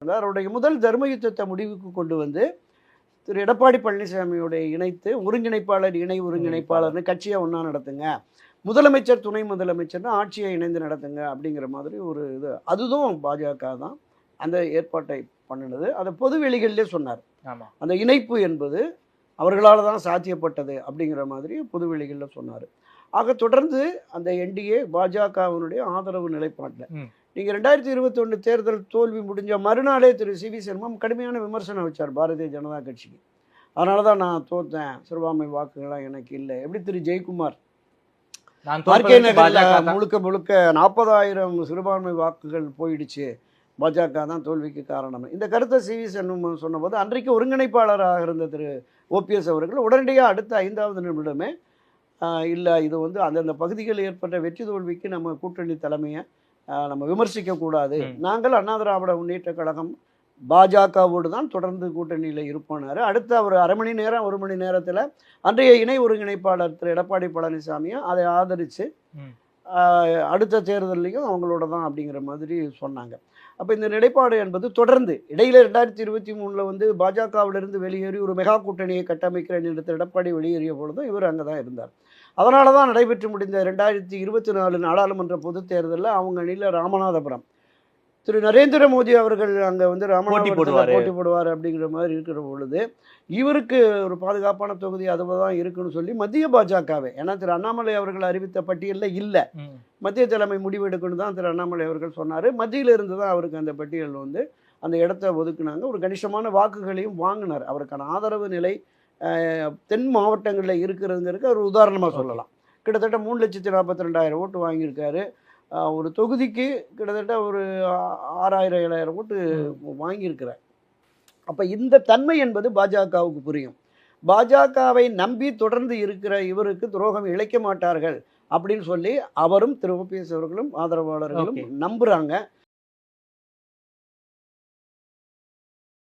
அவருடைய முதல் தர்ம யுத்தத்தை முடிவுக்கு கொண்டு வந்து திரு எடப்பாடி பழனிசாமியோடைய இணைத்து ஒருங்கிணைப்பாளர் இணை ஒருங்கிணைப்பாளர்னு கட்சியை ஒன்றா நடத்துங்க, முதலமைச்சர் துணை முதலமைச்சர்னு ஆட்சியை இணைந்து நடத்துங்க அப்படிங்கிற மாதிரி ஒரு இது. அதுவும் பாஜக தான் அந்த ஏற்பாட்டை பண்ணினது. அதை பொது வெளிகளிலே சொன்னார். அந்த இணைப்பு என்பது அவர்களால் தான் சாத்தியப்பட்டது அப்படிங்கிற மாதிரி பொது வெளிகளில் சொன்னார். ஆக தொடர்ந்து அந்த என்டிஏ பாஜகவினுடைய ஆதரவு நிலைப்பாட்டில் நீங்கள் 2021 தேர்தல் தோல்வி முடிஞ்ச மறுநாளே திரு சி வி சண்முகம் கடுமையான விமர்சனம் வச்சார் பாரதிய ஜனதா கட்சிக்கு. அதனால தான் நான் தோத்தேன், சிறுபான்மை வாக்குகள்லாம் எனக்கு இல்லை. எப்படி திரு ஜெயக்குமார் ஆர்கே நகரில் முழுக்க 40,000 சிறுபான்மை வாக்குகள் போயிடுச்சு, பாஜக தான் தோல்விக்கு காரணம். இந்த கருத்தை சி வி சண்முகம் சொன்னபோது அன்றைக்கு ஒருங்கிணைப்பாளராக இருந்த திரு ஓபிஎஸ் அவர்கள் உடனடியாக அடுத்த 5வது நிமிடமே இல்லை, இது வந்து அந்தந்த பகுதிகளில் ஏற்பட்ட வெற்றி தோல்விக்கு நம்ம கூட்டணி தலைமையை நம்ம விமர்சிக்கக்கூடாது, நாங்கள் அண்ணா திராவிட முன்னேற்ற கழகம் பாஜகவோடு தான் தொடர்ந்து கூட்டணியில் இருப்போனார். அடுத்த ஒரு அரை மணி நேரம் 1 மணி நேரத்தில் அன்றைய இணை ஒருங்கிணைப்பாளர் திரு எடப்பாடி பழனிசாமியும் அதை ஆதரித்து அடுத்த தேர்தலையும் அவங்களோட தான் அப்படிங்கிற மாதிரி சொன்னாங்க. அப்போ இந்த நிலைப்பாடு என்பது தொடர்ந்து இடையில 2023 வந்து பாஜகவிலிருந்து வெளியேறி ஒரு மெகா கூட்டணியை கட்டமைக்கிறேன் என்று திரு எடப்பாடி வெளியேறிய பொழுதும் இவர் அங்கே தான் இருந்தார். அதனால தான் நடைபெற்று முடிந்த 2024 நாடாளுமன்ற பொதுத் தேர்தலில் அவங்க அணியில் ராமநாதபுரம் திரு நரேந்திர மோடி அவர்கள் அங்கே வந்து ராமநாதபுரத்தில் போட்டி போடுவார் அப்படிங்கிற மாதிரி இருக்கிற பொழுது இவருக்கு ஒரு பாதுகாப்பான தொகுதி அதுவும் தான் இருக்குன்னு சொல்லி மத்திய பாஜகவே, ஏன்னா திரு அண்ணாமலை அவர்கள் அறிவித்த பட்டியலில் இல்லை, மத்திய தலைமை முடிவு எடுக்கணும் தான் திரு அண்ணாமலை அவர்கள் சொன்னார். மத்தியில் இருந்து தான் அவருக்கு அந்த பட்டியல் வந்து அந்த இடத்த ஒதுக்குனாங்க. ஒரு கணிசமான வாக்குகளையும் வாங்கினார். அவருக்கான ஆதரவு நிலை தென் மாவட்டங்களில் இருக்கிறதுங்கிறதுக்கு ஒரு உதாரணமாக சொல்லலாம். கிட்டத்தட்ட 3,42,000 ஓட்டு வாங்கியிருக்காரு. ஒரு தொகுதிக்கு கிட்டத்தட்ட ஒரு 6,000-7,000 ஓட்டு வாங்கியிருக்கிறார். அப்போ இந்த தன்மை என்பது பாஜகவுக்கு புரியும். பாஜகவை நம்பி தொடர்ந்து இருக்கிற இவருக்கு துரோகம் இழைக்க மாட்டார்கள் அப்படின்னு சொல்லி அவரும் திரு ஓபிஎஸ் அவர்களும் ஆதரவாளர்களும் நம்புகிறாங்க.